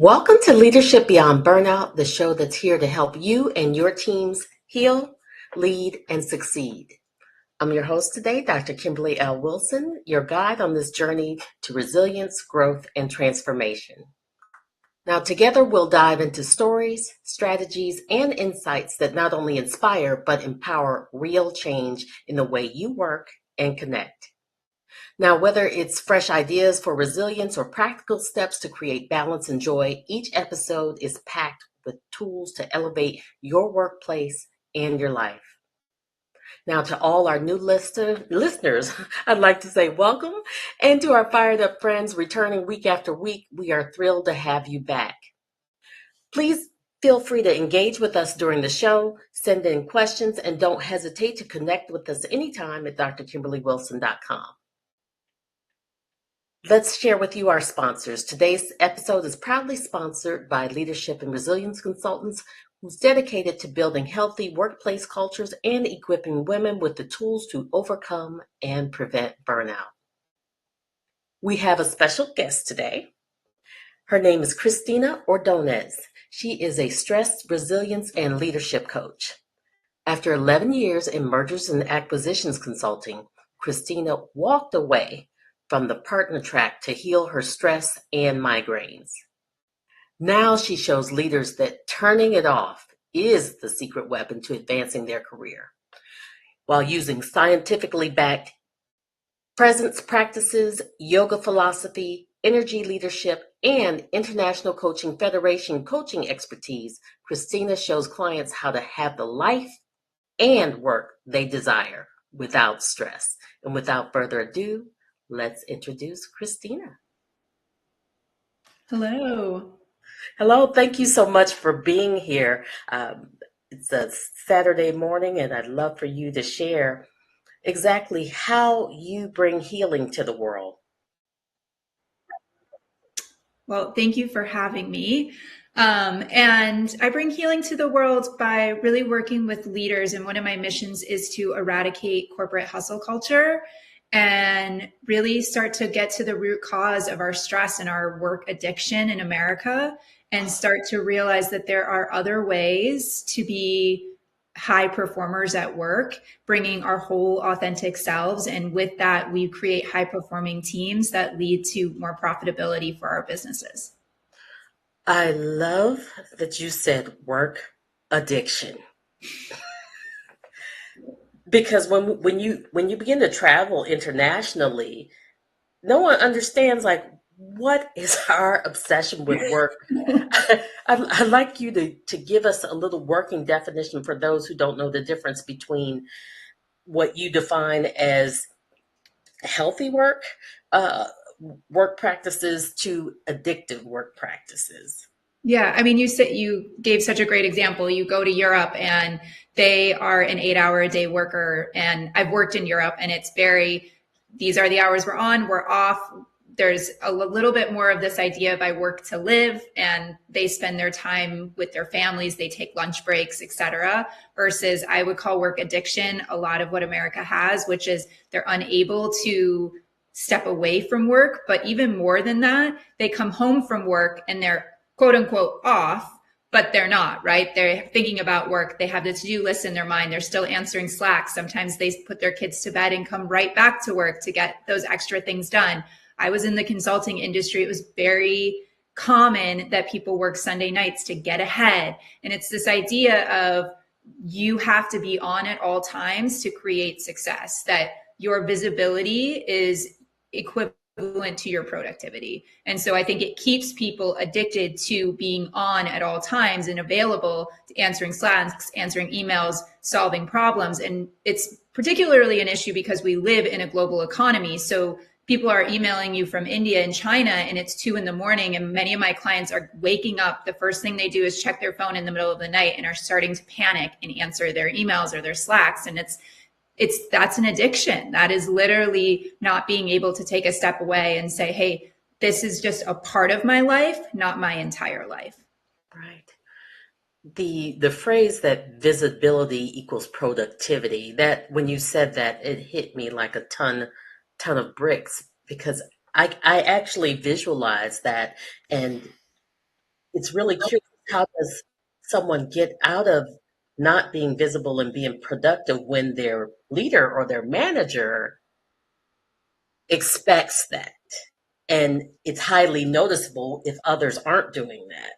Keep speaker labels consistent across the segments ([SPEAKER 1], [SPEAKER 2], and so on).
[SPEAKER 1] Welcome to Leadership Beyond Burnout, the show that's here to help you and your teams heal, lead, and succeed. I'm your host today, Dr. Kimberly L. Wilson, your guide on this journey to resilience, growth, and transformation. Now, together we'll dive into stories, strategies, and insights that not only inspire, but empower real change in the way you work and connect. Now, whether it's fresh ideas for resilience or practical steps to create balance and joy, each episode is packed with tools to elevate your workplace and your life. Now, to all our new listeners, I'd like to say welcome. And to our fired up friends returning week after week, we are thrilled to have you back. Please feel free to engage with us during the show, send in questions, and don't hesitate to connect with us anytime at drkimberlywilson.com. Let's share with you our sponsors. Today's episode is proudly sponsored by Leadership and Resilience Consultants, who's dedicated to building healthy workplace cultures and equipping women with the tools to overcome and prevent burnout. We have a special guest today. Her name is Cristina Ordonez. She is a stress, resilience, and leadership coach. After 11 years in mergers and acquisitions consulting, Cristina walked away from the partner track to heal her stress and migraines. Now she shows leaders that turning it off is the secret weapon to advancing their career. While using scientifically backed presence practices, yoga philosophy, energy leadership, and International Coaching Federation coaching expertise, Cristina shows clients how to have the life and work they desire without stress. And without further ado, let's introduce Cristina.
[SPEAKER 2] Hello.
[SPEAKER 1] Hello. Thank you so much for being here. It's a Saturday morning, and I'd love for you to share exactly how you bring healing to the world.
[SPEAKER 2] Well, thank you for having me. And I bring healing to the world by really working with leaders. And one of my missions is to eradicate corporate hustle culture and really start to get to the root cause of our stress and our work addiction in America, and start to realize that there are other ways to be high performers at work, bringing our whole authentic selves. And with that, we create high performing teams that lead to more profitability for our businesses.
[SPEAKER 1] I love that you said work addiction. Because when you begin to travel internationally, no one understands like what is our obsession with work. I'd like you to give us a little working definition for those who don't know the difference between what you define as healthy work practices to addictive work practices.
[SPEAKER 2] Yeah, I mean, you gave such a great example. You go to Europe and they are an 8-hour a day worker. And I've worked in Europe, and it's these are the hours we're on, we're off. There's a little bit more of this idea of I work to live, and they spend their time with their families. They take lunch breaks, etc. Versus I would call work addiction a lot of what America has, which is they're unable to step away from work. But even more than that, they come home from work and they're quote unquote off, but they're not, right? They're thinking about work. They have the to-do list in their mind. They're still answering Slack. Sometimes they put their kids to bed and come right back to work to get those extra things done. I was in the consulting industry. It was very common that people work Sunday nights to get ahead. And it's this idea of you have to be on at all times to create success, that your visibility is equivalent to your productivity. And so I think it keeps people addicted to being on at all times and available to answering Slacks, answering emails, solving problems. And it's particularly an issue because we live in a global economy. So people are emailing you from India and China, and it's 2 a.m. and many of my clients are waking up. The first thing they do is check their phone in the middle of the night and are starting to panic and answer their emails or their Slacks. And that's an addiction. That is literally not being able to take a step away and say, hey, this is just a part of my life, not my entire life.
[SPEAKER 1] Right. The phrase that visibility equals productivity, that when you said that, it hit me like a ton of bricks, because I actually visualize that. And it's really curious, how does someone get out of not being visible and being productive when their leader or their manager expects that? And it's highly noticeable if others aren't doing that.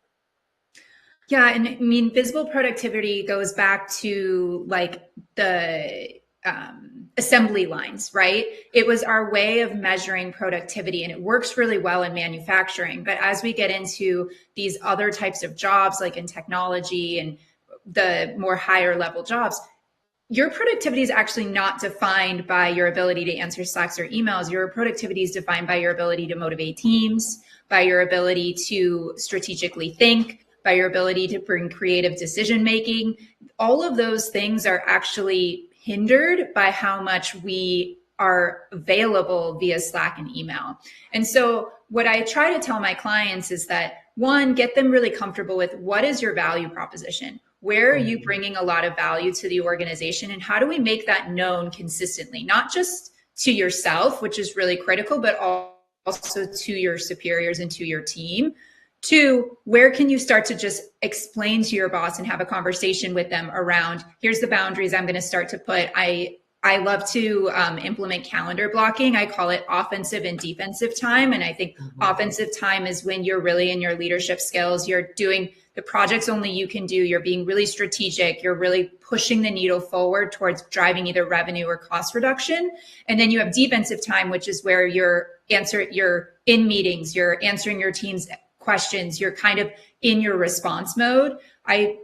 [SPEAKER 2] Yeah, and I mean, visible productivity goes back to like the assembly lines, right? It was our way of measuring productivity, and it works really well in manufacturing. But as we get into these other types of jobs, like in technology and the more higher level jobs, your productivity is actually not defined by your ability to answer Slacks or emails. Your productivity is defined by your ability to motivate teams, by your ability to strategically think, by your ability to bring creative decision making. All of those things are actually hindered by how much we are available via Slack and email. And so what I try to tell my clients is that, one, get them really comfortable with what is your value proposition? Where are you bringing a lot of value to the organization? And how do we make that known consistently, not just to yourself, which is really critical, but also to your superiors and to your team? Two, where can you start to just explain to your boss and have a conversation with them around, here's the boundaries I'm going to start to put. I love to implement calendar blocking. I call it offensive and defensive time. And I think offensive time is when you're really in your leadership skills. You're doing the projects only you can do. You're being really strategic. You're really pushing the needle forward towards driving either revenue or cost reduction. And then you have defensive time, which is where you're in meetings, you're answering your team's questions, you're kind of in your response mode. I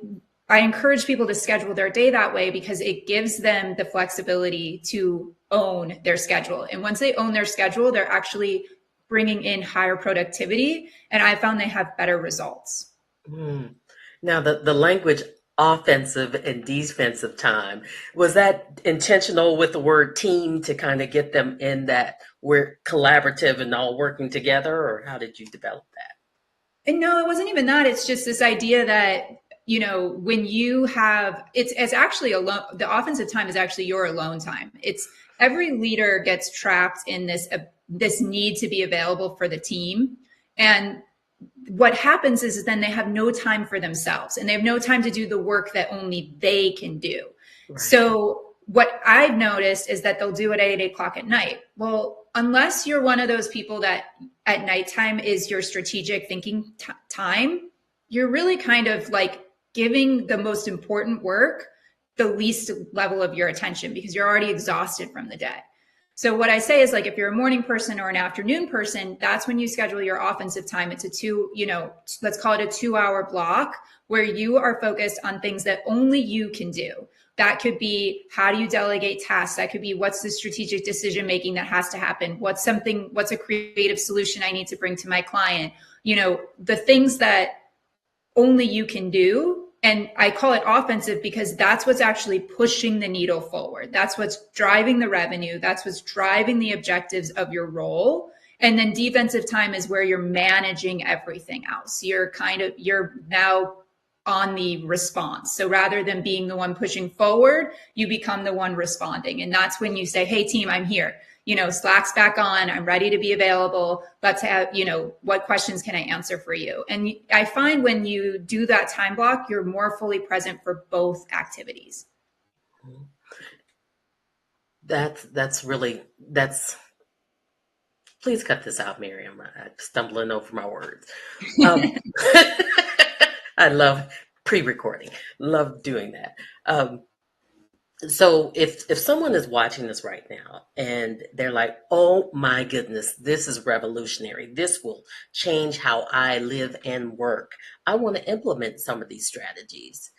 [SPEAKER 2] encourage people to schedule their day that way because it gives them the flexibility to own their schedule. And once they own their schedule, they're actually bringing in higher productivity. And I found they have better results.
[SPEAKER 1] Now, the language offensive and defensive time, was that intentional with the word team to kind of get them in that we're collaborative and all working together, or how did you develop that?
[SPEAKER 2] And no, it wasn't even that. It's just this idea that, you know, when you have, it's actually alone, the offensive time is actually your alone time. It's every leader gets trapped in this need to be available for the team. And what happens is then they have no time for themselves and they have no time to do the work that only they can do. Right. So what I've noticed is that they'll do it at 8:00 at night. Well, unless you're one of those people that at nighttime is your strategic thinking time, you're really kind of like giving the most important work the least level of your attention because you're already exhausted from the day. So what I say is, like, if you're a morning person or an afternoon person, that's when you schedule your offensive time. It's let's call it a 2-hour block where you are focused on things that only you can do. That could be, how do you delegate tasks? That could be, what's the strategic decision making that has to happen? What's a creative solution I need to bring to my client? You know, the things that only you can do. And I call it offensive because that's what's actually pushing the needle forward. That's what's driving the revenue. That's what's driving the objectives of your role. And then defensive time is where you're managing everything else. You're now on the response. So rather than being the one pushing forward, you become the one responding. And that's when you say, hey team, I'm here. You know, Slack's back on. I'm ready to be available. Let's have, what questions can I answer for you? And I find when you do that time block, you're more fully present for both activities.
[SPEAKER 1] Please cut this out, Miriam. I'm stumbling over my words. I love pre-recording. Love doing that. So if someone is watching this right now and they're like, oh my goodness, this is revolutionary. This will change how I live and work. I want to implement some of these strategies.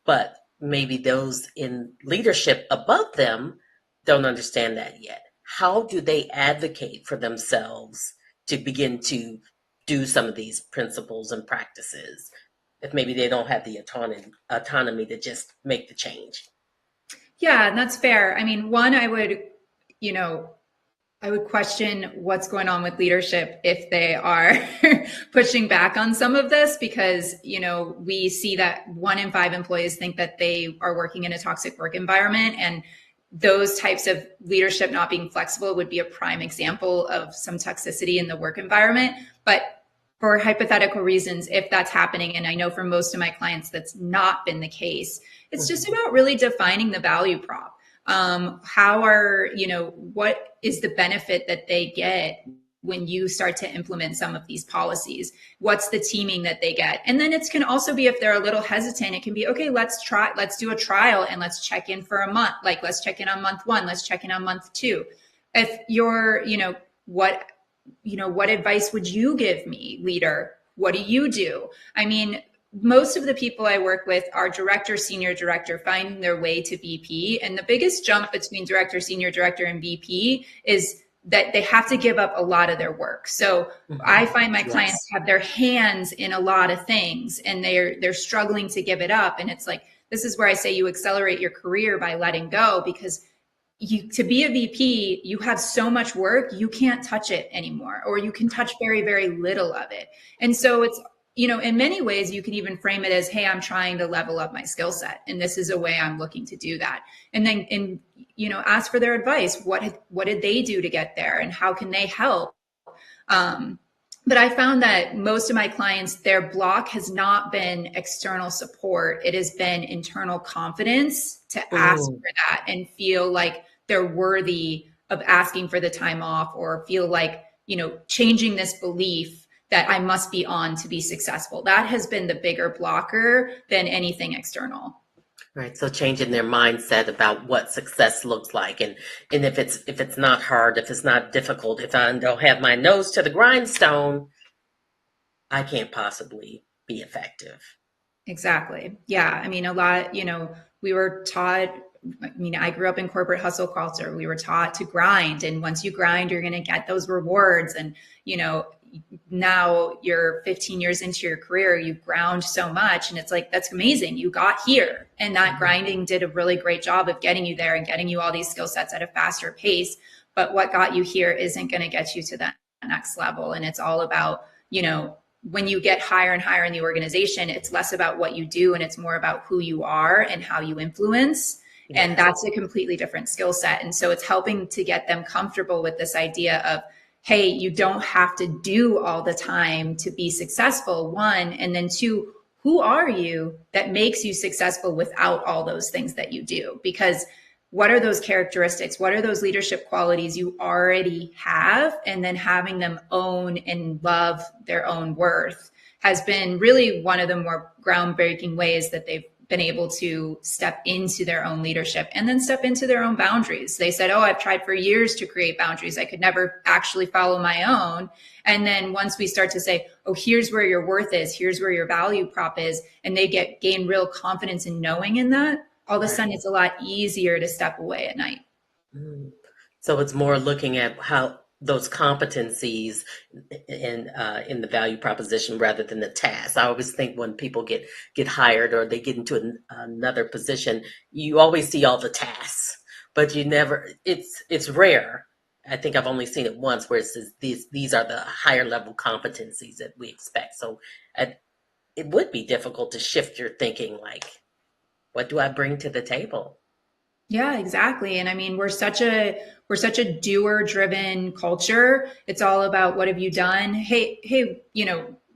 [SPEAKER 1] But maybe those in leadership above them don't understand that yet. How do they advocate for themselves to begin to do some of these principles and practices if maybe they don't have the autonomy to just make the change?
[SPEAKER 2] Yeah, and that's fair. I mean, one, I would question what's going on with leadership if they are pushing back on some of this, because, we see that 1 in 5 employees think that they are working in a toxic work environment, and those types of leadership not being flexible would be a prime example of some toxicity in the work environment. But for hypothetical reasons, if that's happening, and I know for most of my clients that's not been the case, it's just about really defining the value prop. How are, what is the benefit that they get when you start to implement some of these policies? What's the teaming that they get? And then it can also be, if they're a little hesitant, it can be, okay, let's do a trial and let's check in for a month. Like, let's check in on month 1, let's check in on month 2. If you're, what advice would you give me, leader? What do you do? I mean, most of the people I work with are director, senior director, finding their way to VP. And the biggest jump between director, senior director, and VP is that they have to give up a lot of their work. So I find my clients have their hands in a lot of things and they're struggling to give it up. And it's like, this is where I say you accelerate your career by letting go, because to be a VP, you have so much work, you can't touch it anymore, or you can touch very, very little of it. And so it's, in many ways, you can even frame it as, hey, I'm trying to level up my skill set, and this is a way I'm looking to do that. And then, ask for their advice. What did they do to get there, and how can they help? But I found that most of my clients, their block has not been external support. It has been internal confidence to ask for that and feel like they're worthy of asking for the time off, or feel like, changing this belief that I must be on to be successful. That has been the bigger blocker than anything external.
[SPEAKER 1] Right. So changing their mindset about what success looks like. And if it's not hard, if it's not difficult, if I don't have my nose to the grindstone, I can't possibly be effective.
[SPEAKER 2] Exactly. Yeah. I mean, a lot, we were taught, I grew up in corporate hustle culture. We were taught to grind. And once you grind, you're going to get those rewards. And, now you're 15 years into your career, you've ground so much. And it's like, that's amazing. You got here. And that grinding did a really great job of getting you there and getting you all these skill sets at a faster pace. But what got you here isn't going to get you to that next level. And it's all about, when you get higher and higher in the organization, it's less about what you do and it's more about who you are and how you influence. Yes. And that's a completely different skill set. And so it's helping to get them comfortable with this idea of, hey, you don't have to do all the time to be successful, 1. And then 2, who are you that makes you successful without all those things that you do? Because what are those characteristics? What are those leadership qualities you already have? And then having them own and love their own worth has been really one of the more groundbreaking ways that they've been able to step into their own leadership and then step into their own boundaries. They said, I've tried for years to create boundaries. I could never actually follow my own. And then once we start to say, here's where your worth is, here's where your value prop is, and they gain real confidence in knowing in that, all of a sudden it's a lot easier to step away at night.
[SPEAKER 1] So it's more looking at how those competencies in the value proposition rather than the task. I always think when people get hired or they get into another position, you always see all the tasks, but you never. It's rare. I think I've only seen it once where it says these are the higher level competencies that we expect. So it would be difficult to shift your thinking, like, what do I bring to the table?
[SPEAKER 2] Yeah, exactly. And I mean, we're such a doer driven culture. It's all about, what have you done? Hey,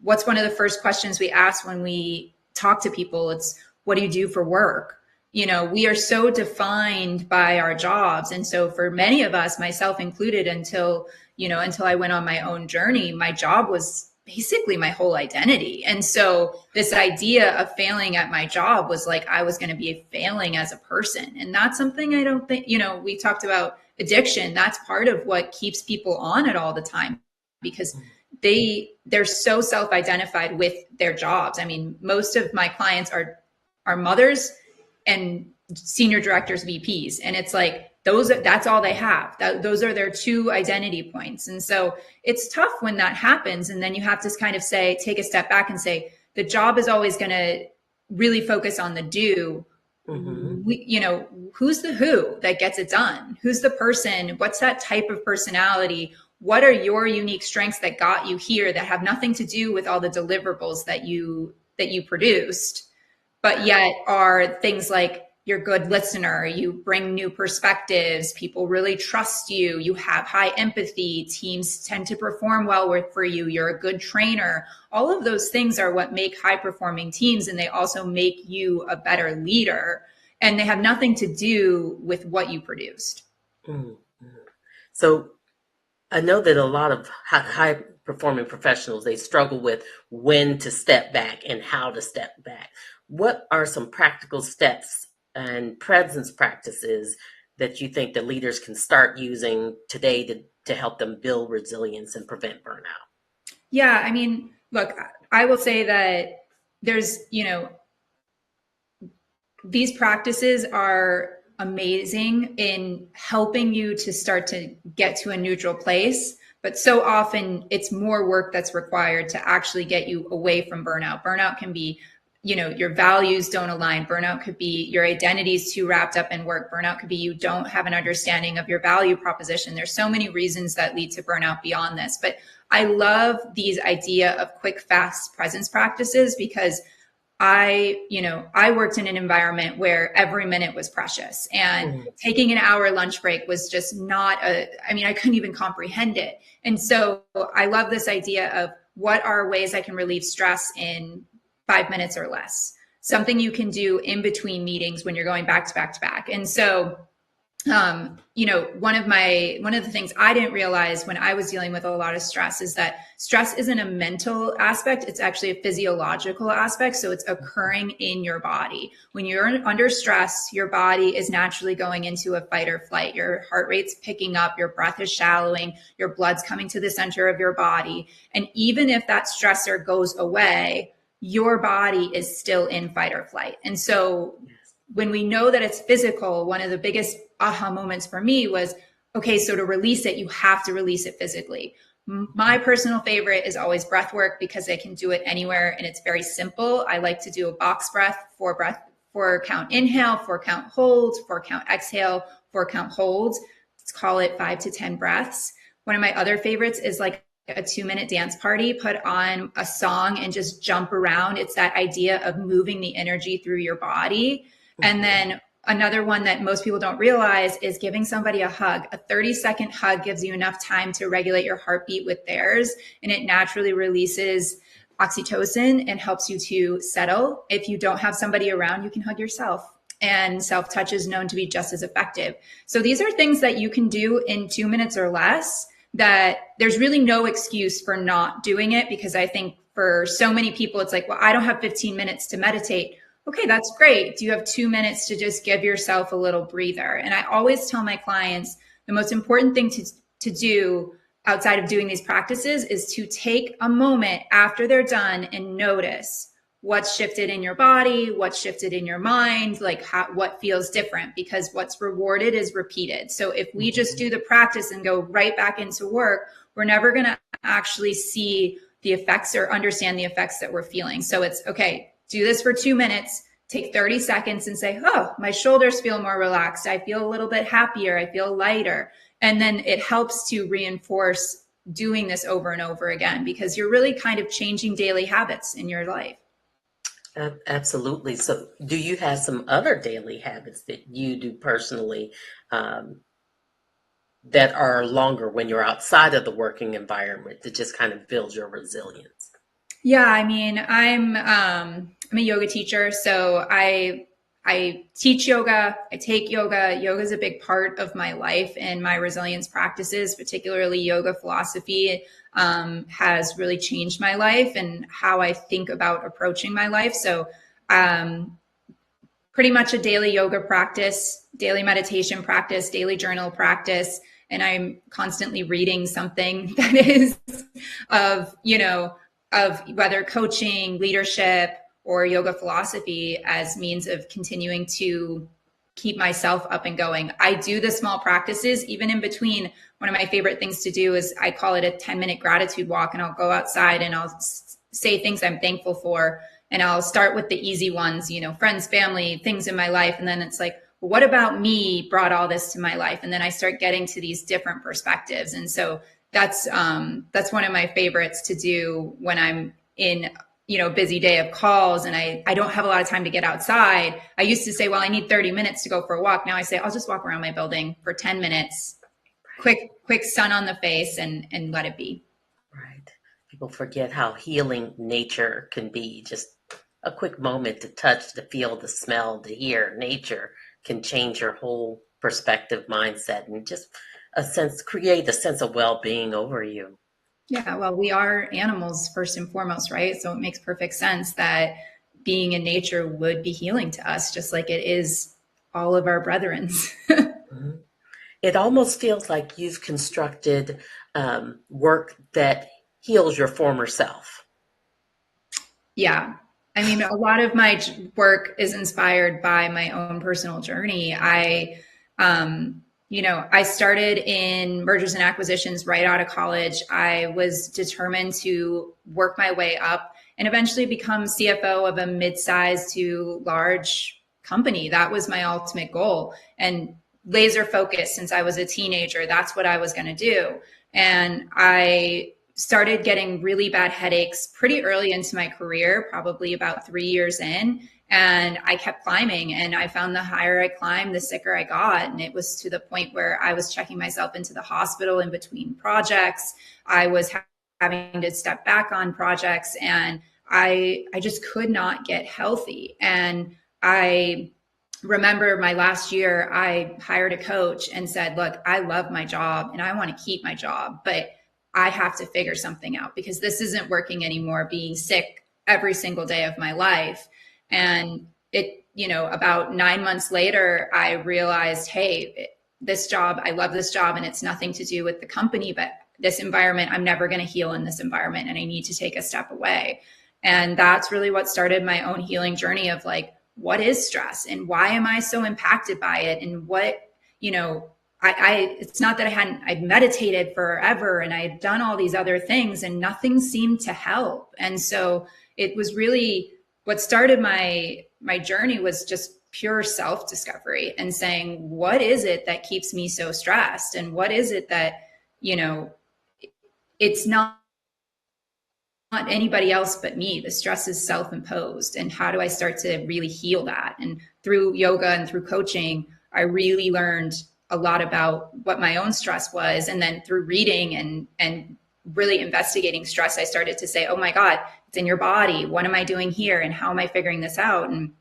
[SPEAKER 2] what's one of the first questions we ask when we talk to people? It's, what do you do for work? We are so defined by our jobs. And so for many of us, myself included, until I went on my own journey, my job was basically my whole identity. And so this idea of failing at my job was like, I was going to be failing as a person. And that's something I don't think, we talked about addiction. That's part of what keeps people on it all the time, because they're so self-identified with their jobs. I mean, most of my clients are mothers and senior directors, VPs. And it's like, that's all they have. Those are their 2 identity points. And so it's tough when that happens. And then you have to kind of take a step back and say, the job is always going to really focus on the do. Who's the who that gets it done? Who's the person? What's that type of personality? What are your unique strengths that got you here that have nothing to do with all the deliverables that you produced, but yet are things like you're a good listener, you bring new perspectives, people really trust you, you have high empathy, teams tend to perform well for you, you're a good trainer. All of those things are what make high performing teams, and they also make you a better leader, and they have nothing to do with what you produced.
[SPEAKER 1] Mm-hmm. So I know that a lot of high performing professionals, they struggle with when to step back and how to step back. What are some practical steps and presence practices that you think that leaders can start using today to help them build resilience and prevent burnout?
[SPEAKER 2] Yeah, I mean, look, I will say that there's, these practices are amazing in helping you to start to get to a neutral place. But so often it's more work that's required to actually get you away from burnout. Burnout can be, your values don't align. Burnout could be your identity's too wrapped up in work. Burnout could be you don't have an understanding of your value proposition. There's so many reasons that lead to burnout beyond this. But I love these idea of quick, fast presence practices because I worked in an environment where every minute was precious, and taking an hour lunch break was just I couldn't even comprehend it. And so I love this idea of what are ways I can relieve stress in 5 minutes or less, something you can do in between meetings when you're going back to back to back. And so one of the things I didn't realize when I was dealing with a lot of stress is that stress isn't a mental aspect. It's actually a physiological aspect. So it's occurring in your body. When you're under stress, your body is naturally going into a fight or flight. Your heart rate's picking up, your breath is shallowing, your blood's coming to the center of your body. And even if that stressor goes away, your body is still in fight or flight. And so when we know that it's physical, one of the biggest aha moments for me was, okay, so to release it, you have to release it physically. My personal favorite is always breath work because I can do it anywhere and it's very simple. I like to do a box breath, 4 count inhale, 4 count hold, 4 count exhale, 4 count hold. Let's call it 5 to 10 breaths. One of my other favorites is like a 2-minute dance party, put on a song and just jump around. It's that idea of moving the energy through your body. And then another one that most people don't realize is giving somebody a hug. A 30-second hug gives you enough time to regulate your heartbeat with theirs, and it naturally releases oxytocin and helps you to settle. If you don't have somebody around, you can hug yourself. And self-touch is known to be just as effective. So these are things that you can do in 2 minutes or less, that there's really no excuse for not doing it, because I think for so many people, it's like, well, I don't have 15 minutes to meditate. Okay, that's great. Do you have 2 minutes to just give yourself a little breather? And I always tell my clients the most important thing to do outside of doing these practices is to take a moment after they're done and notice what's shifted in your body, what's shifted in your mind, like what feels different, because what's rewarded is repeated. So if we just do the practice and go right back into work, we're never going to actually see the effects or understand the effects that we're feeling. So it's okay. Do this for 2 minutes, take 30 seconds and say, oh, my shoulders feel more relaxed. I feel a little bit happier. I feel lighter. And then it helps to reinforce doing this over and over again, because you're really kind of changing daily habits in your life.
[SPEAKER 1] Absolutely. So do you have some other daily habits that you do personally that are longer when you're outside of the working environment to just kind of build your resilience?
[SPEAKER 2] Yeah, I mean, I'm a yoga teacher, so I teach yoga, I take yoga. Yoga is a big part of my life and my resilience practices, particularly yoga philosophy, has really changed my life and how I think about approaching my life. So pretty much a daily yoga practice, daily meditation practice, daily journal practice. And I'm constantly reading something that is of whether coaching, leadership, or yoga philosophy as means of continuing to keep myself up and going. I do the small practices even in between. One of my favorite things to do is I call it a 10-minute gratitude walk, and I'll go outside and I'll say things I'm thankful for. And I'll start with the easy ones, friends, family, things in my life. And then it's like, well, what about me brought all this to my life? And then I start getting to these different perspectives. And so that's one of my favorites to do when I'm in busy day of calls and I don't have a lot of time to get outside. I used to say, well, I need 30 minutes to go for a walk. Now I say, I'll just walk around my building for 10 minutes, quick sun on the face and let it be.
[SPEAKER 1] Right. People forget how healing nature can be. Just a quick moment to touch, to feel, to smell, to hear nature can change your whole perspective, mindset, and just create a sense of well-being over you.
[SPEAKER 2] Yeah, well, we are animals first and foremost, right? So it makes perfect sense that being in nature would be healing to us, just like it is all of our brethrens.
[SPEAKER 1] Mhm. It almost feels like you've constructed work that heals your former self.
[SPEAKER 2] Yeah. I mean, a lot of my work is inspired by my own personal journey. I started in mergers and acquisitions right out of college. I was determined to work my way up and eventually become CFO of a mid-sized to large company. That was my ultimate goal. And laser focused since I was a teenager. That's what I was going to do. And I started getting really bad headaches pretty early into my career, probably about 3 years in. And I kept climbing, and I found the higher I climbed, the sicker I got. And it was to the point where I was checking myself into the hospital in between projects. I was having to step back on projects, and I just could not get healthy. And I remember my last year, I hired a coach and said, look, I love my job and I want to keep my job, but I have to figure something out because this isn't working anymore, being sick every single day of my life. And about 9 months later, I realized, hey, this job, I love this job and it's nothing to do with the company, but this environment, I'm never going to heal in this environment and I need to take a step away. And that's really what started my own healing journey of like, what is stress and why am I so impacted by it? And what, it's not that I'd meditated forever and I had done all these other things and nothing seemed to help. And so it was really what started my journey was just pure self-discovery and saying, what is it that keeps me so stressed? And what is it that, it's not anybody else but me. The stress is self-imposed. And how do I start to really heal that? And through yoga and through coaching, I really learned a lot about what my own stress was. And then through reading and really investigating stress, I started to say, oh my God, it's in your body. What am I doing here? And how am I figuring this out? And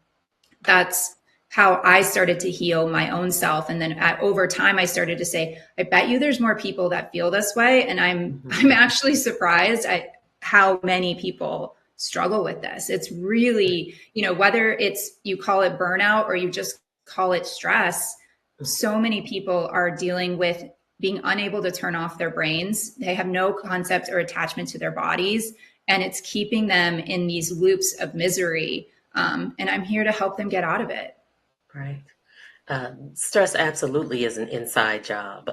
[SPEAKER 2] that's how I started to heal my own self. And then over time, I started to say, I bet you there's more people that feel this way. And I'm actually surprised at how many people struggle with this. It's really, whether it's you call it burnout or you just call it stress, so many people are dealing with being unable to turn off their brains. They have no concept or attachment to their bodies, and it's keeping them in these loops of misery. And I'm here to help them get out of it.
[SPEAKER 1] Right. Stress absolutely is an inside job.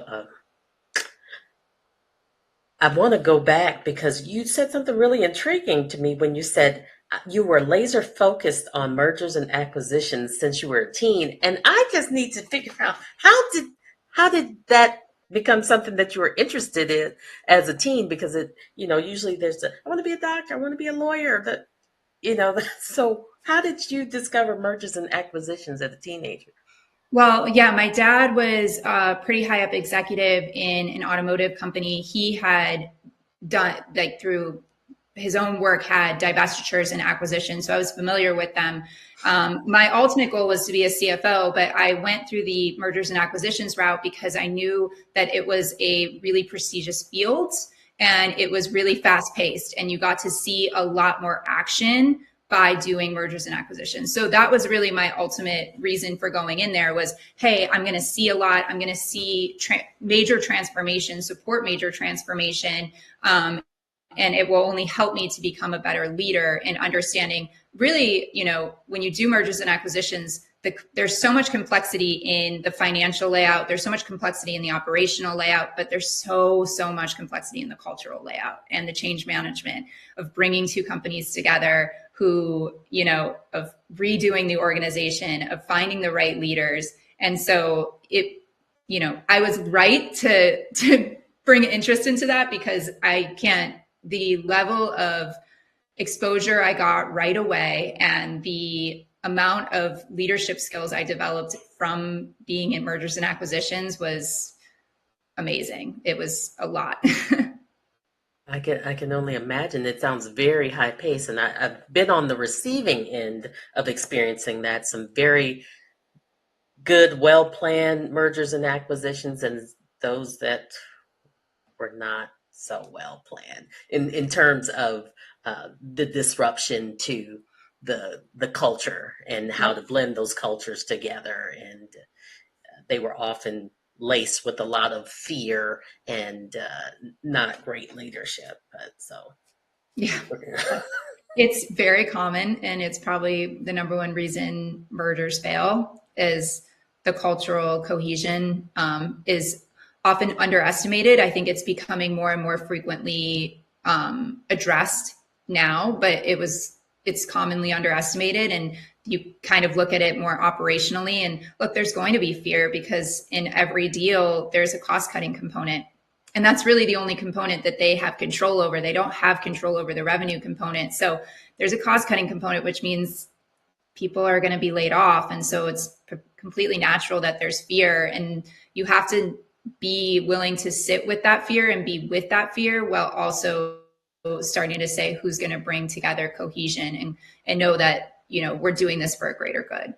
[SPEAKER 1] I want to go back because you said something really intriguing to me when you said you were laser focused on mergers and acquisitions since you were a teen. And I just need to figure out how did that become something that you were interested in as a teen? Because usually there's I want to be a doctor, I want to be a lawyer, so how did you discover mergers and acquisitions as a teenager?
[SPEAKER 2] Well, yeah, my dad was a pretty high up executive in an automotive company. He had done, like, through his own work, had divestitures and acquisitions. So I was familiar with them. My ultimate goal was to be a CFO, but I went through the mergers and acquisitions route because I knew that it was a really prestigious field and it was really fast paced and you got to see a lot more action by doing mergers and acquisitions. So that was really my ultimate reason for going in there was, hey, I'm going to see a lot. I'm going to see major transformation, support major transformation. And it will only help me to become a better leader in understanding really, when you do mergers and acquisitions, there's so much complexity in the financial layout. There's so much complexity in the operational layout, but there's so much complexity in the cultural layout and the change management of bringing two companies together who, of redoing the organization, of finding the right leaders. And so I was right to bring interest into that because the level of exposure I got right away and the amount of leadership skills I developed from being in mergers and acquisitions was amazing. It was a lot.
[SPEAKER 1] I can only imagine. It sounds very high paced, and I've been on the receiving end of experiencing that. Some very good, well planned mergers and acquisitions, and those that were not so well planned in terms of the disruption to the culture and how
[SPEAKER 2] Yep.
[SPEAKER 1] to blend those cultures together. And they were often laced with a lot of fear and not great leadership. But so,
[SPEAKER 2] Yeah. It's very common, and it's probably the number one reason mergers fail is the cultural cohesion is often underestimated. I think it's becoming more and more frequently addressed now, but it's commonly underestimated, and you kind of look at it more operationally. And look, there's going to be fear because in every deal there's a cost cutting component. And that's really the only component that they have control over. They don't have control over the revenue component. So there's a cost cutting component, which means people are going to be laid off. And so it's completely natural that there's fear. And you have to be willing to sit with that fear and be with that fear while also starting to say who's going to bring together cohesion and know that, we're doing this for a greater good.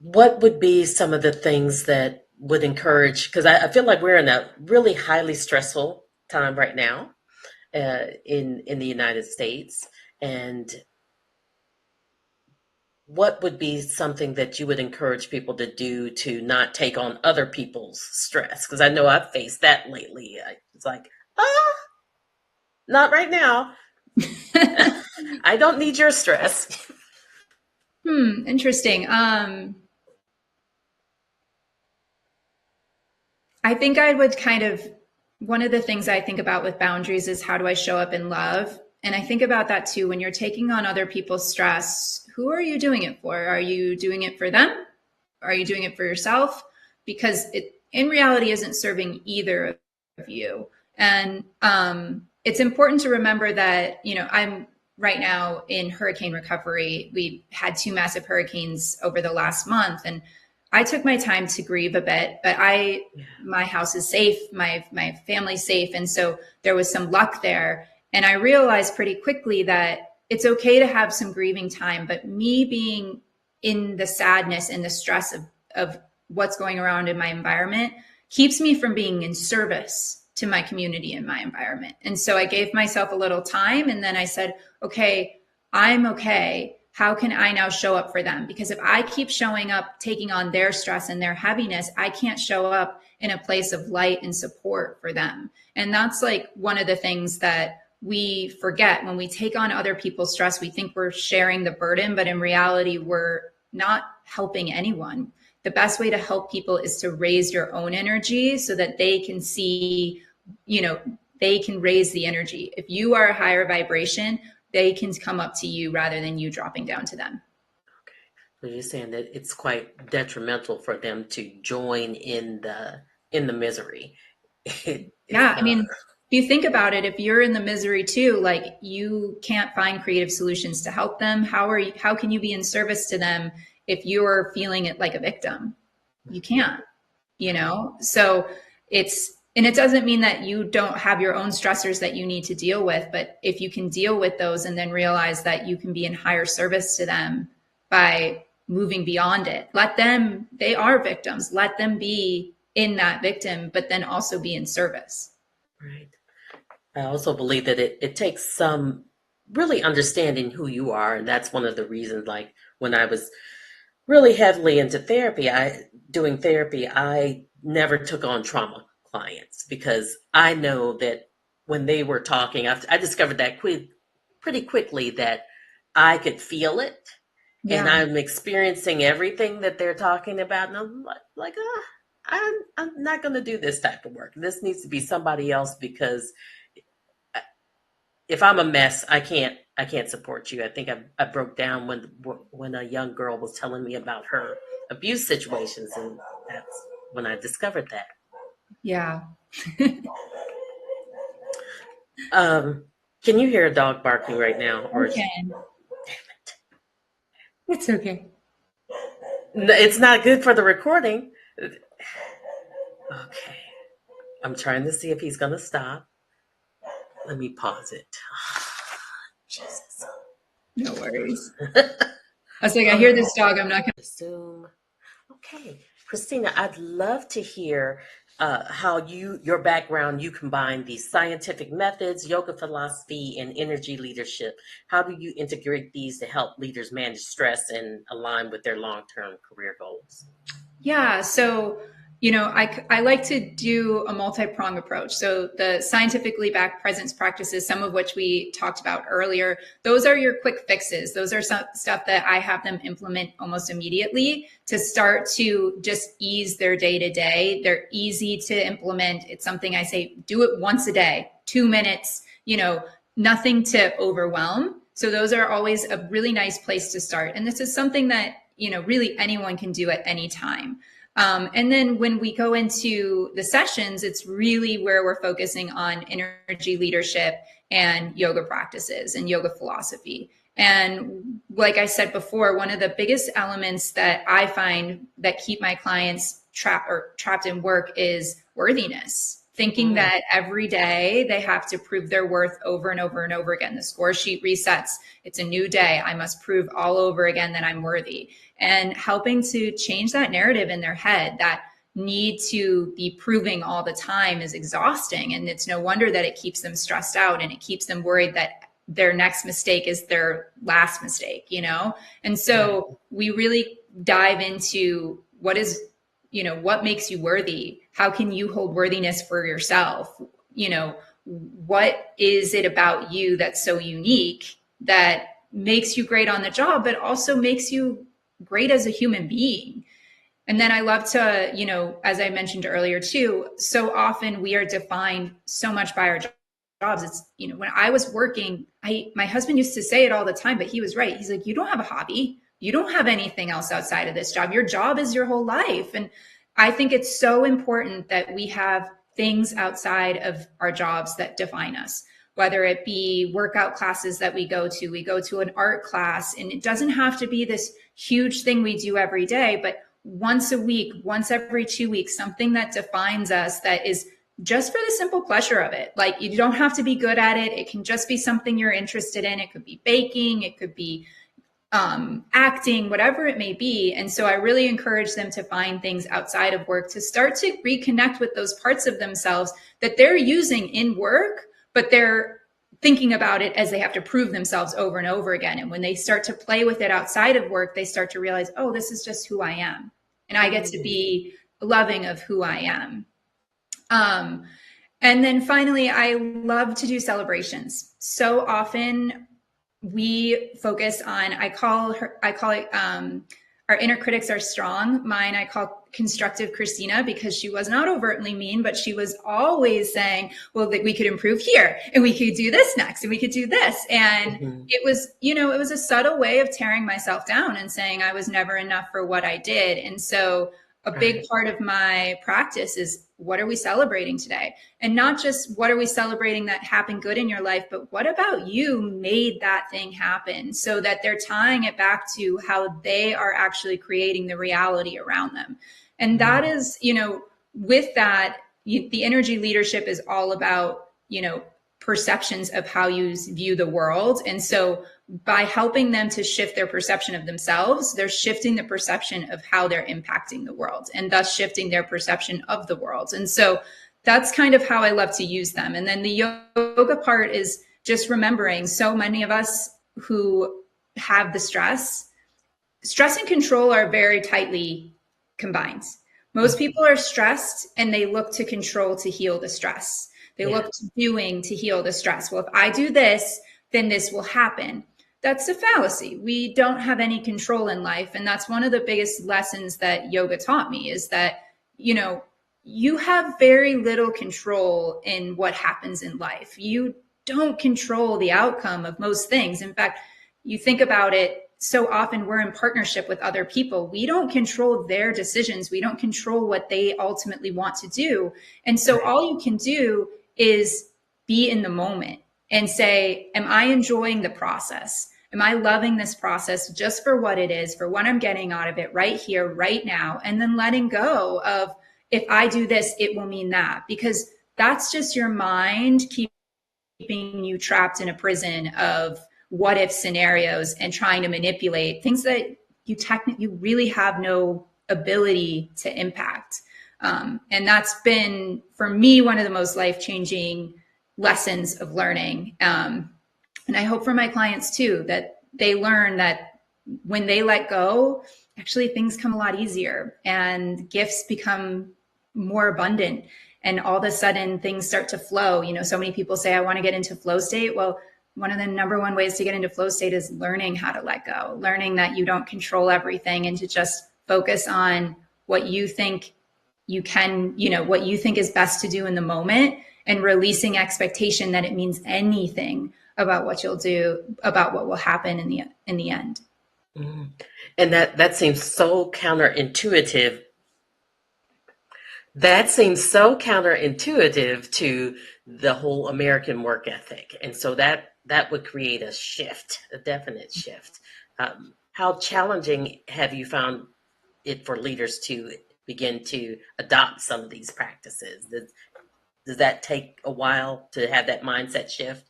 [SPEAKER 1] what would be some of the things that would encourage? Because I feel like we're in a really highly stressful time right now in the United States, and what would be something that you would encourage people to do to not take on other people's stress? Because I know I've faced that lately. It's like, not right now. I don't need your stress.
[SPEAKER 2] Interesting. I think I would one of the things I think about with boundaries is how do I show up in love? And I think about that too. When you're taking on other people's stress, who are you doing it for? Are you doing it for them? Are you doing it for yourself? Because it in reality isn't serving either of you. And it's important to remember that, I'm right now in hurricane recovery. We had two massive hurricanes over the last month, and I took my time to grieve a bit, but my house is safe, my family's safe, and so there was some luck there. And I realized pretty quickly that it's okay to have some grieving time, but me being in the sadness and the stress of what's going around in my environment keeps me from being in service to my community and my environment. And so I gave myself a little time, and then I said, okay, I'm okay. How can I now show up for them? Because if I keep showing up, taking on their stress and their heaviness, I can't show up in a place of light and support for them. And that's like one of the things that we forget when we take on other people's stress. We think we're sharing the burden, but in reality, we're not helping anyone. The best way to help people is to raise your own energy so that they can see, they can raise the energy. If you are a higher vibration, they can come up to you rather than you dropping down to them.
[SPEAKER 1] So you're saying that it's quite detrimental for them to join in the misery.
[SPEAKER 2] Yeah, I mean, if you think about it, if you're in the misery too, like you can't find creative solutions to help them. How can you be in service to them if you're feeling it like a victim? You can't, So and it doesn't mean that you don't have your own stressors that you need to deal with, but if you can deal with those and then realize that you can be in higher service to them by moving beyond it, they are victims, let them be in that victim, but then also be in service.
[SPEAKER 1] Right. I also believe that it takes some really understanding who you are. And that's one of the reasons, like when I was really heavily into doing therapy, I never took on trauma clients because I know that when they were talking, I discovered that pretty quickly that I could feel it, and
[SPEAKER 2] Yeah.
[SPEAKER 1] I'm experiencing everything that they're talking about, and I'm like, I'm not going to do this type of work. This needs to be somebody else because if I'm a mess, I can't support you. I think I broke down when a young girl was telling me about her abuse situations, and that's when I discovered that.
[SPEAKER 2] Yeah.
[SPEAKER 1] Um, can you hear a dog barking right now? Or
[SPEAKER 2] Okay. It's okay.
[SPEAKER 1] it's not good for the recording. Okay. I'm trying to see if he's gonna stop. Let me pause it. Jesus.
[SPEAKER 2] No worries. I was like, I hear this dog. I'm not going
[SPEAKER 1] Zoom. Okay, Christina, I'd love to hear how your background, you combine these scientific methods, yoga philosophy, and energy leadership. How do you integrate these to help leaders manage stress and align with their long-term career goals?
[SPEAKER 2] Yeah. So, I like to do a multi-prong approach. So the scientifically backed presence practices, some of which we talked about earlier, those are your quick fixes. Those are some stuff that I have them implement almost immediately to start to just ease their day to day. They're easy to implement. It's something I say, do it once a day, 2 minutes, nothing to overwhelm. So those are always a really nice place to start. And this is something that, really anyone can do at any time. And then when we go into the sessions, it's really where we're focusing on energy leadership and yoga practices and yoga philosophy. And like I said before, one of the biggest elements that I find that keep my clients trapped in work is worthiness. Thinking that every day they have to prove their worth over and over and over again. The score sheet resets. It's a new day. I must prove all over again that I'm worthy. And helping to change that narrative in their head, that need to be proving all the time, is exhausting. And it's no wonder that it keeps them stressed out and it keeps them worried that their next mistake is their last mistake, And so we really dive into what makes you worthy? How can you hold worthiness for yourself? What is it about you that's so unique that makes you great on the job, but also makes you great as a human being? And then I love to, as I mentioned earlier too, so often we are defined so much by our jobs. It's, when I was working, my husband used to say it all the time, but he was right. He's like, you don't have a hobby. You don't have anything else outside of this job. Your job is your whole life. And I think it's so important that we have things outside of our jobs that define us, whether it be workout classes that we go to an art class, and it doesn't have to be this huge thing we do every day, but once a week, once every 2 weeks, something that defines us, that is just for the simple pleasure of it. Like, you don't have to be good at it. It can just be something you're interested in. It could be baking. It could be acting, whatever it may be. And so I really encourage them to find things outside of work to start to reconnect with those parts of themselves that they're using in work, but they're thinking about it as they have to prove themselves over and over again. And when they start to play with it outside of work, they start to realize, oh, this is just who I am. And I get to be loving of who I am. And then finally, I love to do celebrations. So often we focus on, I call it, our inner critics are strong. Mine, I call constructive Cristina, because she was not overtly mean, but she was always saying, well, that we could improve here and we could do this next and we could do this. And it was, it was a subtle way of tearing myself down and saying I was never enough for what I did. And so a big part of my practice is, what are we celebrating today? And not just what are we celebrating that happened good in your life, but what about you made that thing happen, so that they're tying it back to how they are actually creating the reality around them. And that is, with that, the energy leadership is all about, perceptions of how you view the world. And so by helping them to shift their perception of themselves, they're shifting the perception of how they're impacting the world, and thus shifting their perception of the world. And so that's kind of how I love to use them. And then the yoga part is just remembering, so many of us who have the stress and control are very tightly combined. Most people are stressed and they look to control to heal the stress. They look to doing to heal the stress. Well, if I do this, then this will happen. That's a fallacy. We don't have any control in life. And that's one of the biggest lessons that yoga taught me, is that, you have very little control in what happens in life. You don't control the outcome of most things. In fact, you think about it, so often we're in partnership with other people. We don't control their decisions. We don't control what they ultimately want to do. And so all you can do is be in the moment and say, am I enjoying the process? Am I loving this process just for what it is, for what I'm getting out of it right here, right now? And then letting go of, if I do this, it will mean that, because that's just your mind keeping you trapped in a prison of what if scenarios and trying to manipulate things that you really have no ability to impact. And that's been, for me, one of the most life-changing lessons of learning. And I hope for my clients too, that they learn that when they let go, actually things come a lot easier and gifts become more abundant. And all of a sudden things start to flow. You know, so many people say, I want to get into flow state. Well, one of the number one ways to get into flow state is learning how to let go, learning that you don't control everything and to just focus on what you think you can, you know, what you think is best to do in the moment, and releasing expectation that it means anything about what you'll do, about what will happen in the end.
[SPEAKER 1] Mm. And that seems so counterintuitive. That seems so counterintuitive to the whole American work ethic. And so that would create a shift, a definite shift. How challenging have you found it for leaders to begin to adopt some of these practices? Does that take a while to have that mindset shift?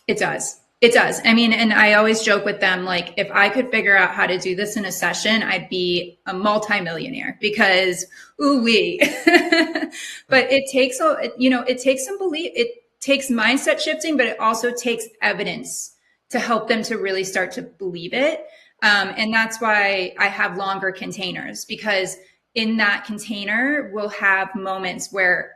[SPEAKER 2] It does. It does. I mean, and I always joke with them, like, if I could figure out how to do this in a session, I'd be a multimillionaire, because ooh-wee. But it takes, it takes some belief. It takes mindset shifting, but it also takes evidence to help them to really start to believe it. And that's why I have longer containers, because in that container, we'll have moments where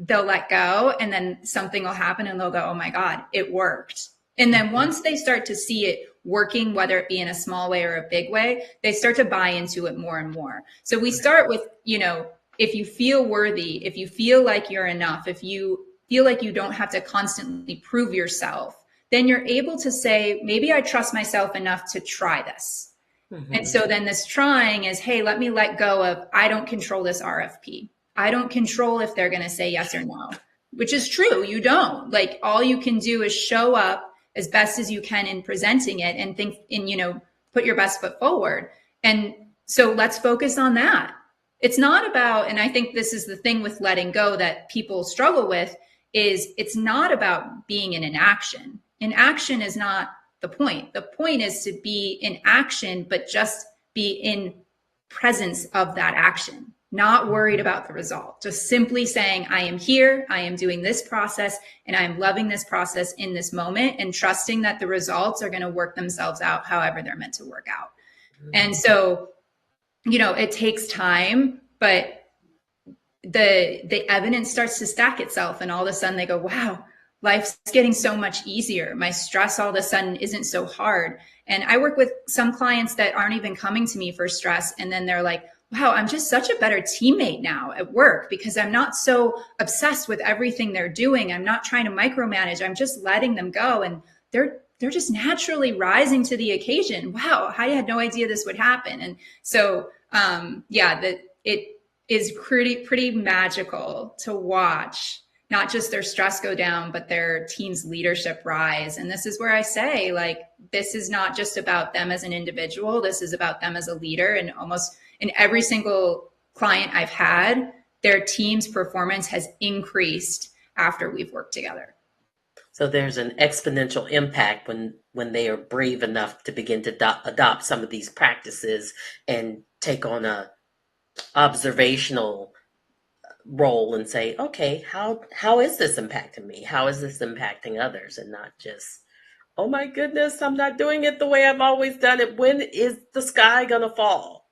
[SPEAKER 2] they'll let go and then something will happen and they'll go, oh my God, it worked. And then once they start to see it working, whether it be in a small way or a big way, they start to buy into it more and more. So we start with, if you feel worthy, if you feel like you're enough, if you feel like you don't have to constantly prove yourself, then you're able to say, maybe I trust myself enough to try this. Mm-hmm. And so then this trying is, hey, let me let go of, I don't control this RFP. I don't control if they're going to say yes or no, which is true. You don't. Like, all you can do is show up as best as you can in presenting it and think, and, put your best foot forward. And so let's focus on that. It's not about, and I think this is the thing with letting go that people struggle with, is it's not about being in an action. An action is not the point. The point is to be in action, but just be in presence of that action. Not worried about the result, just simply saying, I am here, I am doing this process, and I am loving this process in this moment, and trusting that the results are going to work themselves out however they're meant to work out. Mm-hmm. And so, it takes time, but the evidence starts to stack itself, and all of a sudden they go, wow, life's getting so much easier. My stress all of a sudden isn't so hard. And I work with some clients that aren't even coming to me for stress, and then they're like, wow, I'm just such a better teammate now at work because I'm not so obsessed with everything they're doing. I'm not trying to micromanage. I'm just letting them go. And they're just naturally rising to the occasion. Wow, I had no idea this would happen. And so, that it is pretty magical to watch, not just their stress go down, but their team's leadership rise. And this is where I say, like, this is not just about them as an individual. This is about them as a leader. And almost in every single client I've had, their team's performance has increased after we've worked together.
[SPEAKER 1] So there's an exponential impact when they are brave enough to begin to adopt some of these practices and take on a observational role and say, okay, how is this impacting me? How is this impacting others? And not just, oh my goodness, I'm not doing it the way I've always done it. When is the sky gonna fall?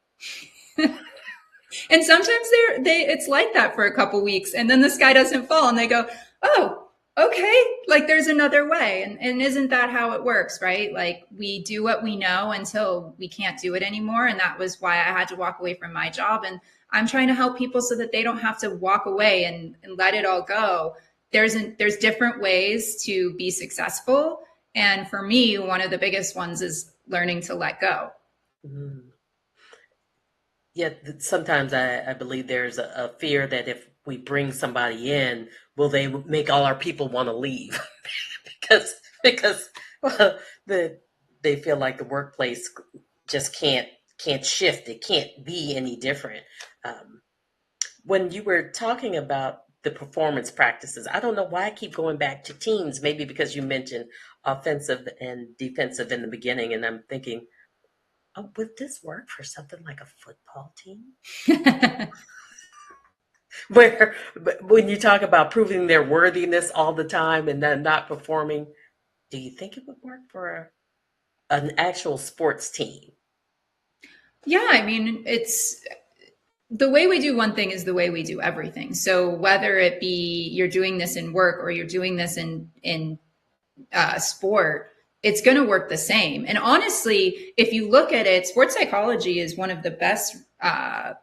[SPEAKER 2] And sometimes it's like that for a couple weeks, and then the sky doesn't fall, and they go, oh, okay, like there's another way. And isn't that how it works, right? Like, we do what we know until we can't do it anymore. And that was why I had to walk away from my job. And I'm trying to help people so that they don't have to walk away and let it all go. There's different ways to be successful. And for me, one of the biggest ones is learning to let go.
[SPEAKER 1] Mm-hmm. Yeah, sometimes I believe there's a fear that if we bring somebody in, will they make all our people want to leave? Because well, they feel like the workplace just can't shift. It can't be any different. Um, when you were talking about the performance practices, I don't know why I keep going back to teams. Maybe because you mentioned offensive and defensive in the beginning, and I'm thinking, oh, would this work for something like a football team? Where when you talk about proving their worthiness all the time and then not performing, do you think it would work for an actual sports team?
[SPEAKER 2] Yeah, I mean, it's the way we do one thing is the way we do everything. So whether it be you're doing this in work or you're doing this in sport, it's going to work the same. And honestly, if you look at it, sports psychology is one of the best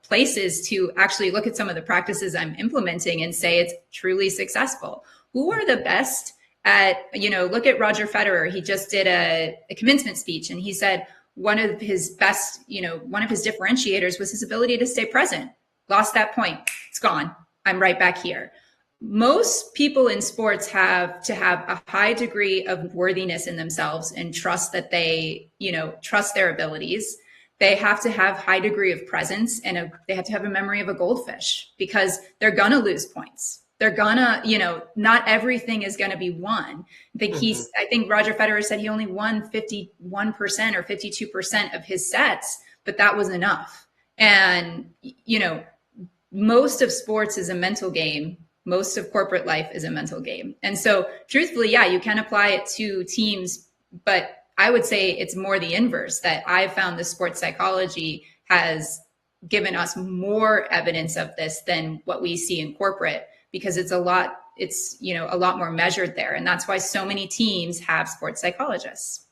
[SPEAKER 2] places to actually look at some of the practices I'm implementing and say it's truly successful. Who are the best at, look at Roger Federer. He just did a commencement speech and he said one of his best, one of his differentiators was his ability to stay present. Lost that point. It's gone. I'm right back here. Most people in sports have to have a high degree of worthiness in themselves and trust that they, trust their abilities. They have to have high degree of presence and they have to have a memory of a goldfish because they're going to lose points. They're gonna, not everything is going to be won. I think Roger Federer said he only won 51% or 52% of his sets, but that was enough. And, most of sports is a mental game. Most of corporate life is a mental game. And so truthfully, yeah, you can apply it to teams, but I would say it's more the inverse, that I've found the sports psychology has given us more evidence of this than what we see in corporate, because it's a lot more measured there. And that's why so many teams have sports psychologists.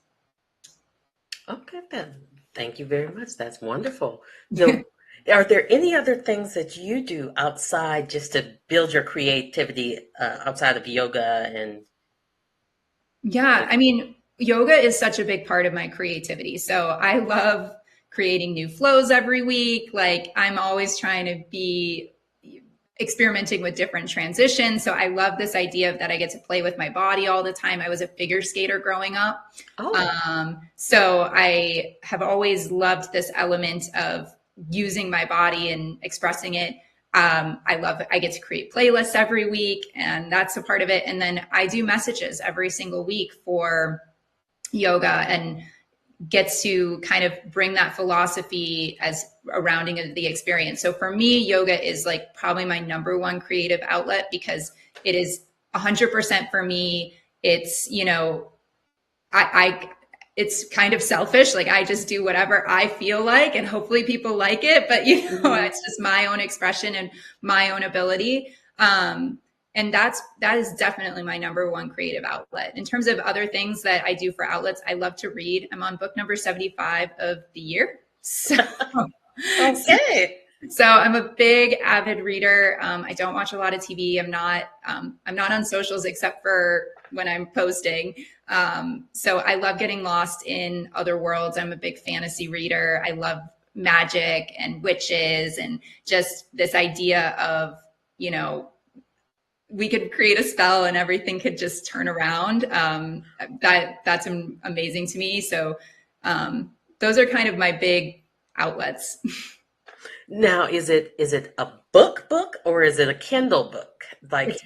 [SPEAKER 1] Okay, then. Thank you very much. That's wonderful. So, are there any other things that you do outside just to build your creativity outside of yoga and
[SPEAKER 2] Yeah, I mean, yoga is such a big part of my creativity. So I love creating new flows every week. Like I'm always trying to be experimenting with different transitions. So I love this idea of that I get to play with my body all the time. I was a figure skater growing up. So I have always loved this element of using my body and expressing it. I get to create playlists every week, and that's a part of it. And then I do messages every single week for yoga and get to kind of bring that philosophy as a rounding of the experience. So for me, yoga is like probably my number one creative outlet because it is 100% for me. It's, it's kind of selfish. Like I just do whatever I feel like and hopefully people like it, but it's just my own expression and my own ability. And that is definitely my number one creative outlet. In terms of other things that I do for outlets, I love to read. I'm on book number 75 of the year. So,
[SPEAKER 1] okay.
[SPEAKER 2] So I'm a big avid reader. I don't watch a lot of TV. I'm not on socials except for when I'm posting. So I love getting lost in other worlds. I'm a big fantasy reader. I love magic and witches and just this idea of, we could create a spell and everything could just turn around. That's amazing to me. So those are kind of my big outlets.
[SPEAKER 1] Now, is it a book or is it a Kindle book? Like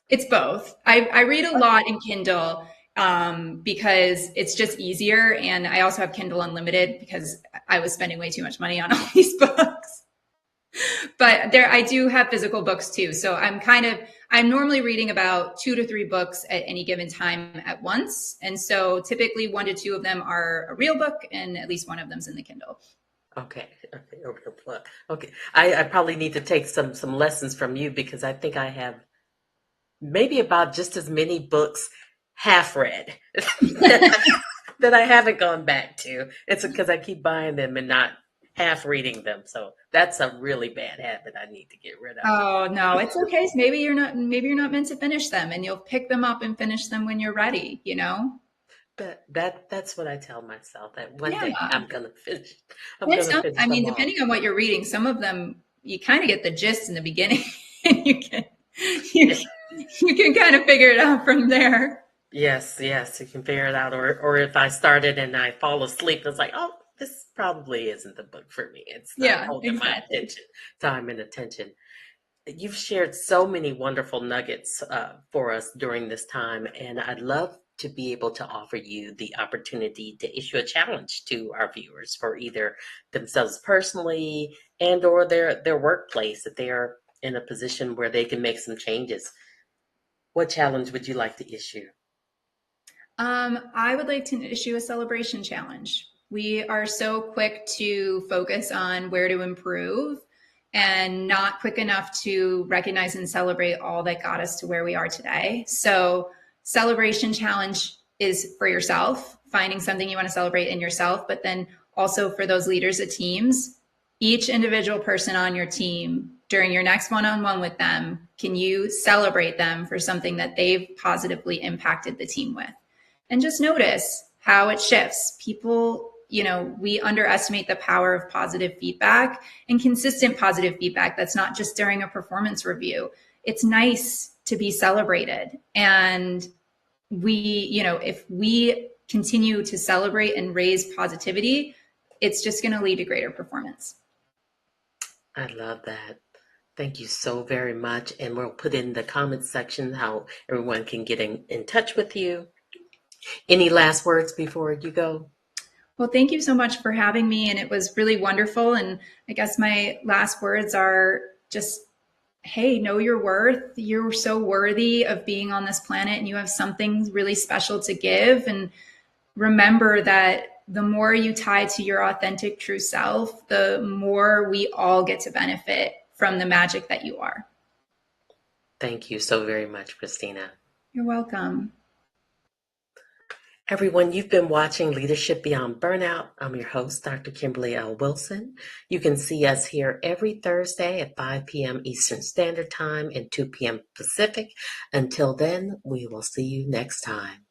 [SPEAKER 2] it's both. I read a lot in Kindle because it's just easier. And I also have Kindle Unlimited because I was spending way too much money on all these books. But I do have physical books too. So I'm normally reading about 2 to 3 books at any given time at once. And so typically 1 to 2 of them are a real book and at least one of them's in the Kindle.
[SPEAKER 1] Okay. Okay. I probably need to take some lessons from you because I think I have maybe about just as many books half read that I haven't gone back to. It's because I keep buying them and not half reading them. So that's a really bad habit I need to get rid of.
[SPEAKER 2] Oh no, it's okay. Maybe you're not meant to finish them and you'll pick them up and finish them when you're ready,
[SPEAKER 1] That's what I tell myself, that one day I'm gonna finish.
[SPEAKER 2] Depending on what you're reading, some of them you kind of get the gist in the beginning you can, you can kind of figure it out from there.
[SPEAKER 1] Yes, yes, you can figure it out. Or if I started and I fall asleep, it's like, oh, this probably isn't the book for me. It's not
[SPEAKER 2] Yeah,
[SPEAKER 1] holding my
[SPEAKER 2] exactly.
[SPEAKER 1] attention, time and attention. You've shared so many wonderful nuggets for us during this time, and I'd love to be able to offer you the opportunity to issue a challenge to our viewers for either themselves personally and or their workplace if they are in a position where they can make some changes. What challenge would you like to issue?
[SPEAKER 2] I would like to issue a celebration challenge. We are so quick to focus on where to improve and not quick enough to recognize and celebrate all that got us to where we are today. So, celebration challenge is for yourself, finding something you want to celebrate in yourself, but then also for those leaders of teams, each individual person on your team during your next one-on-one with them, can you celebrate them for something that they've positively impacted the team with? And just notice how it shifts. People, we underestimate the power of positive feedback and consistent positive feedback. That's not just during a performance review. It's nice to be celebrated. And if we continue to celebrate and raise positivity, it's just going to lead to greater performance.
[SPEAKER 1] I love that. Thank you so very much. And we'll put in the comments section how everyone can get in touch with you. Any last words before you go?
[SPEAKER 2] Well, thank you so much for having me. And it was really wonderful. And I guess my last words are just, hey, know your worth. You're so worthy of being on this planet and you have something really special to give. And remember that the more you tie to your authentic true self, the more we all get to benefit from the magic that you are.
[SPEAKER 1] Thank you so very much, Cristina.
[SPEAKER 2] You're welcome.
[SPEAKER 1] Everyone, you've been watching Leadership Beyond Burnout. I'm your host, Dr. Kimberly L. Wilson. You can see us here every Thursday at 5 p.m. Eastern Standard Time and 2 p.m. Pacific. Until then, we will see you next time.